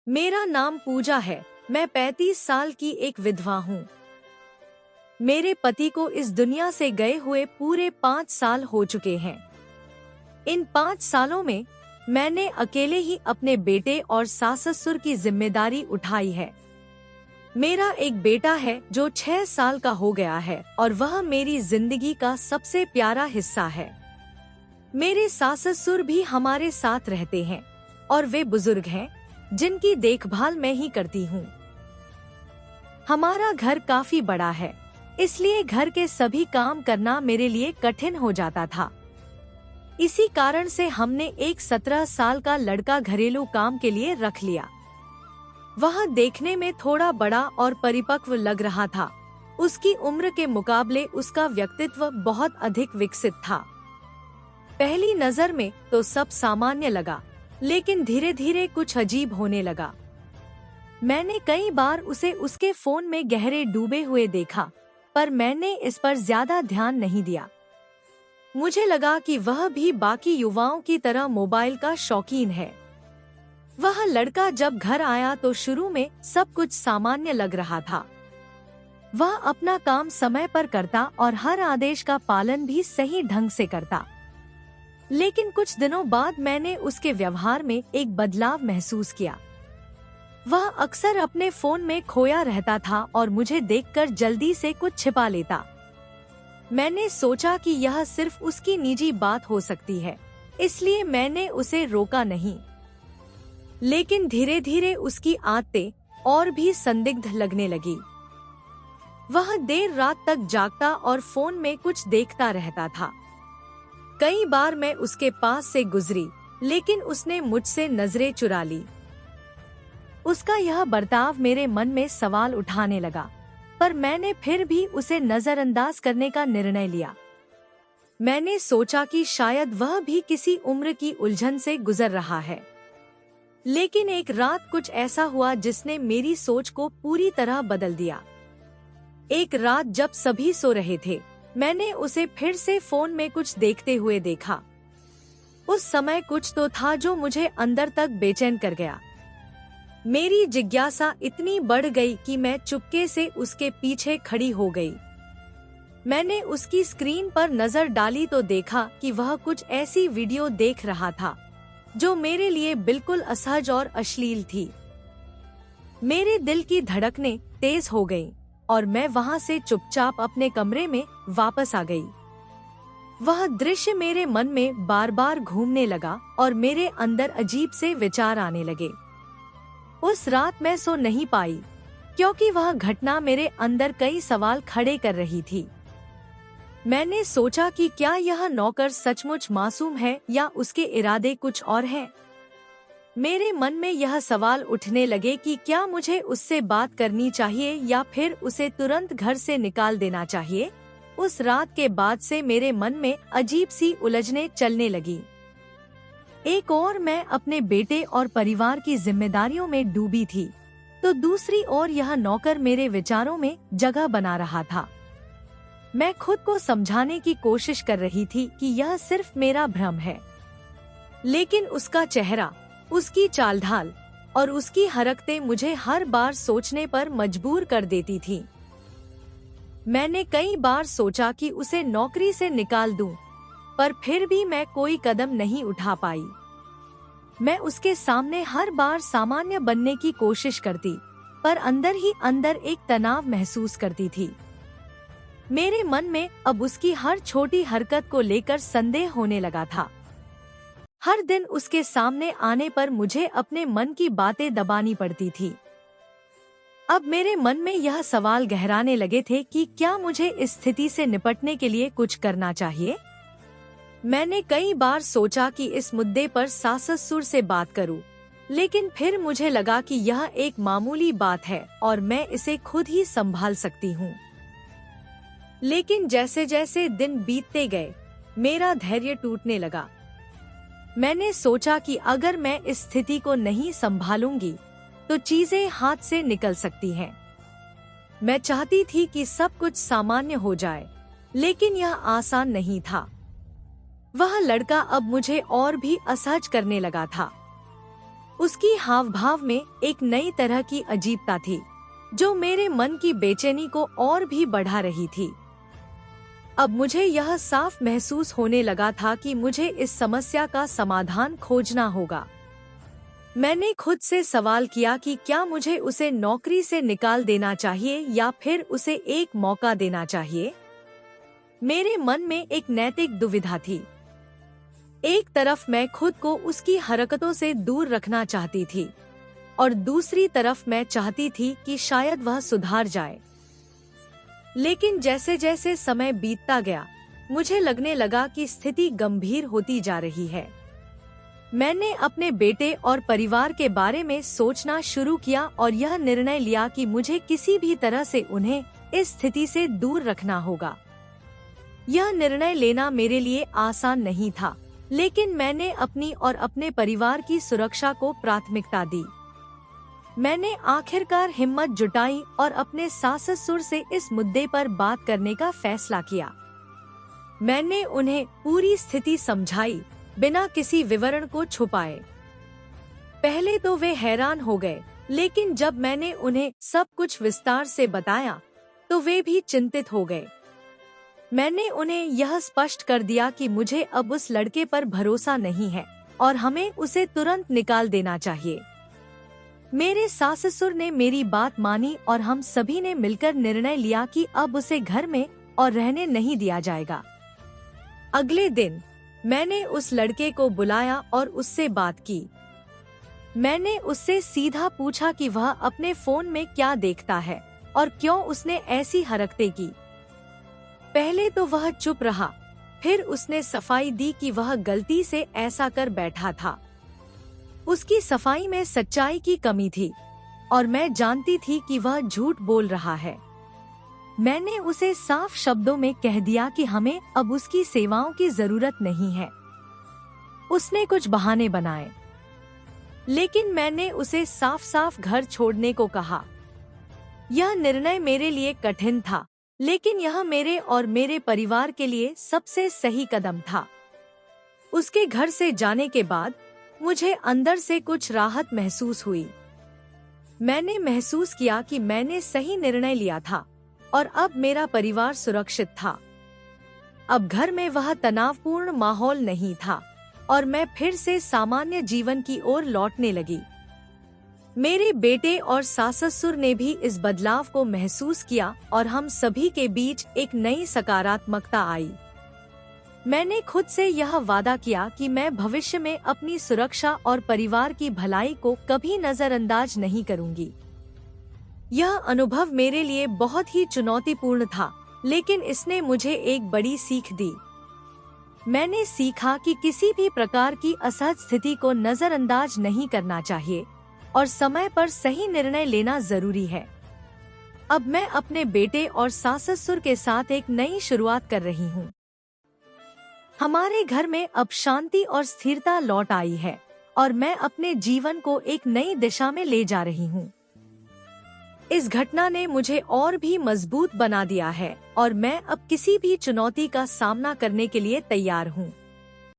मेरा नाम पूजा है। मैं 35 साल की एक विधवा हूँ। मेरे पति को इस दुनिया से गए हुए पूरे 5 साल हो चुके हैं। इन 5 सालों में मैंने अकेले ही अपने बेटे और सास ससुर की जिम्मेदारी उठाई है। मेरा एक बेटा है जो 6 साल का हो गया है और वह मेरी जिंदगी का सबसे प्यारा हिस्सा है। मेरे सास ससुर भी हमारे साथ रहते हैं और वे बुजुर्ग हैं जिनकी देखभाल मैं ही करती हूँ। हमारा घर काफी बड़ा है, इसलिए घर के सभी काम करना मेरे लिए कठिन हो जाता था। इसी कारण से हमने एक 17 साल का लड़का घरेलू काम के लिए रख लिया। वह देखने में थोड़ा बड़ा और परिपक्व लग रहा था। उसकी उम्र के मुकाबले उसका व्यक्तित्व बहुत अधिक विकसित था। पहली नजर में तो सब सामान्य लगा, लेकिन धीरे धीरे कुछ अजीब होने लगा। मैंने कई बार उसे उसके फोन में गहरे डूबे हुए देखा, पर मैंने इस पर ज्यादा ध्यान नहीं दिया। मुझे लगा कि वह भी बाकी युवाओं की तरह मोबाइल का शौकीन है। वह लड़का जब घर आया तो शुरू में सब कुछ सामान्य लग रहा था। वह अपना काम समय पर करता और हर आदेश का पालन भी सही ढंग से करता। लेकिन कुछ दिनों बाद मैंने उसके व्यवहार में एक बदलाव महसूस किया। वह अक्सर अपने फोन में खोया रहता था और मुझे देखकर जल्दी से कुछ छिपा लेता। मैंने सोचा कि यह सिर्फ उसकी निजी बात हो सकती है, इसलिए मैंने उसे रोका नहीं। लेकिन धीरे धीरे उसकी आदतें और भी संदिग्ध लगने लगी। वह देर रात तक जागता और फोन में कुछ देखता रहता था। कई बार मैं उसके पास से गुजरी, लेकिन उसने मुझसे नजरें चुरा ली। उसका यह बर्ताव मेरे मन में सवाल उठाने लगा, पर मैंने फिर भी उसे नजरअंदाज करने का निर्णय लिया। मैंने सोचा कि शायद वह भी किसी उम्र की उलझन से गुजर रहा है। लेकिन एक रात कुछ ऐसा हुआ जिसने मेरी सोच को पूरी तरह बदल दिया। एक रात जब सभी सो रहे थे, मैंने उसे फिर से फोन में कुछ देखते हुए देखा। उस समय कुछ तो था जो मुझे अंदर तक बेचैन कर गया। मेरी जिज्ञासा इतनी बढ़ गई कि मैं चुपके से उसके पीछे खड़ी हो गई। मैंने उसकी स्क्रीन पर नजर डाली तो देखा कि वह कुछ ऐसी वीडियो देख रहा था जो मेरे लिए बिल्कुल असहज और अश्लील थी। मेरे दिल की धड़कनें तेज हो गईं और मैं वहां से चुपचाप अपने कमरे में वापस आ गई। वह दृश्य मेरे मन में बार बार घूमने लगा और मेरे अंदर अजीब से विचार आने लगे। उस रात मैं सो नहीं पाई, क्योंकि वह घटना मेरे अंदर कई सवाल खड़े कर रही थी। मैंने सोचा कि क्या यह नौकर सचमुच मासूम है या उसके इरादे कुछ और हैं। मेरे मन में यह सवाल उठने लगे कि क्या मुझे उससे बात करनी चाहिए या फिर उसे तुरंत घर से निकाल देना चाहिए। उस रात के बाद से मेरे मन में अजीब सी उलझनें चलने लगी। एक ओर मैं अपने बेटे और परिवार की जिम्मेदारियों में डूबी थी, तो दूसरी ओर यह नौकर मेरे विचारों में जगह बना रहा था। मैं खुद को समझाने की कोशिश कर रही थी कि यह सिर्फ मेरा भ्रम है, लेकिन उसका चेहरा, उसकी चाल ढाल और उसकी हरकतें मुझे हर बार सोचने पर मजबूर कर देती थी। मैंने कई बार सोचा कि उसे नौकरी से निकाल दूं, पर फिर भी मैं कोई कदम नहीं उठा पाई। मैं उसके सामने हर बार सामान्य बनने की कोशिश करती, पर अंदर ही अंदर एक तनाव महसूस करती थी। मेरे मन में अब उसकी हर छोटी हरकत को लेकर संदेह होने लगा था। हर दिन उसके सामने आने पर मुझे अपने मन की बातें दबानी पड़ती थी। अब मेरे मन में यह सवाल गहराने लगे थे कि क्या मुझे इस स्थिति से निपटने के लिए कुछ करना चाहिए। मैंने कई बार सोचा कि इस मुद्दे पर सास ससुर से बात करूं, लेकिन फिर मुझे लगा कि यह एक मामूली बात है और मैं इसे खुद ही संभाल सकती हूं। लेकिन जैसे जैसे दिन बीतते गए, मेरा धैर्य टूटने लगा। मैंने सोचा कि अगर मैं इस स्थिति को नहीं संभालूंगी तो चीजें हाथ से निकल सकती हैं। मैं चाहती थी कि सब कुछ सामान्य हो जाए, लेकिन यह आसान नहीं था। वह लड़का अब मुझे और भी असहज करने लगा था। उसकी हाव भाव में एक नई तरह की अजीबता थी, जो मेरे मन की बेचैनी को और भी बढ़ा रही थी। अब मुझे यह साफ महसूस होने लगा था कि मुझे इस समस्या का समाधान खोजना होगा। मैंने खुद से सवाल किया कि क्या मुझे उसे नौकरी से निकाल देना चाहिए या फिर उसे एक मौका देना चाहिए। मेरे मन में एक नैतिक दुविधा थी। एक तरफ मैं खुद को उसकी हरकतों से दूर रखना चाहती थी और दूसरी तरफ मैं चाहती थी कि शायद वह सुधार जाए। लेकिन जैसे जैसे समय बीतता गया, मुझे लगने लगा कि स्थिति गंभीर होती जा रही है। मैंने अपने बेटे और परिवार के बारे में सोचना शुरू किया और यह निर्णय लिया कि मुझे किसी भी तरह से उन्हें इस स्थिति से दूर रखना होगा। यह निर्णय लेना मेरे लिए आसान नहीं था, लेकिन मैंने अपनी और अपने परिवार की सुरक्षा को प्राथमिकता दी। मैंने आखिरकार हिम्मत जुटाई और अपने सास-ससुर से इस मुद्दे पर बात करने का फैसला किया। मैंने उन्हें पूरी स्थिति समझाई, बिना किसी विवरण को छुपाए। पहले तो वे हैरान हो गए, लेकिन जब मैंने उन्हें सब कुछ विस्तार से बताया, तो वे भी चिंतित हो गए। मैंने उन्हें यह स्पष्ट कर दिया कि मुझे अब उस लड़के पर भरोसा नहीं है और हमें उसे तुरंत निकाल देना चाहिए। मेरे सास-ससुर ने मेरी बात मानी और हम सभी ने मिलकर निर्णय लिया कि अब उसे घर में और रहने नहीं दिया जाएगा। अगले दिन मैंने उस लड़के को बुलाया और उससे बात की। मैंने उससे सीधा पूछा कि वह अपने फोन में क्या देखता है और क्यों उसने ऐसी हरकतें की। पहले तो वह चुप रहा, फिर उसने सफाई दी कि वह गलती से ऐसा कर बैठा था। उसकी सफाई में सच्चाई की कमी थी और मैं जानती थी कि वह झूठ बोल रहा है। मैंने उसे साफ शब्दों में कह दिया कि हमें अब उसकी सेवाओं की जरूरत नहीं है। उसने कुछ बहाने बनाए, लेकिन मैंने उसे साफ साफ घर छोड़ने को कहा। यह निर्णय मेरे लिए कठिन था, लेकिन यह मेरे और मेरे परिवार के लिए सबसे सही कदम था। उसके घर से जाने के बाद मुझे अंदर से कुछ राहत महसूस हुई। मैंने महसूस किया कि मैंने सही निर्णय लिया था और अब मेरा परिवार सुरक्षित था। अब घर में वह तनावपूर्ण माहौल नहीं था और मैं फिर से सामान्य जीवन की ओर लौटने लगी। मेरे बेटे और सास-ससुर ने भी इस बदलाव को महसूस किया और हम सभी के बीच एक नई सकारात्मकता आई। मैंने खुद से यह वादा किया कि मैं भविष्य में अपनी सुरक्षा और परिवार की भलाई को कभी नजरअंदाज नहीं करूंगी। यह अनुभव मेरे लिए बहुत ही चुनौतीपूर्ण था, लेकिन इसने मुझे एक बड़ी सीख दी। मैंने सीखा कि किसी भी प्रकार की असहज स्थिति को नजरअंदाज नहीं करना चाहिए और समय पर सही निर्णय लेना जरूरी है। अब मैं अपने बेटे और सास-ससुर के साथ एक नई शुरुआत कर रही हूँ। हमारे घर में अब शांति और स्थिरता लौट आई है और मैं अपने जीवन को एक नई दिशा में ले जा रही हूँ। इस घटना ने मुझे और भी मजबूत बना दिया है और मैं अब किसी भी चुनौती का सामना करने के लिए तैयार हूँ।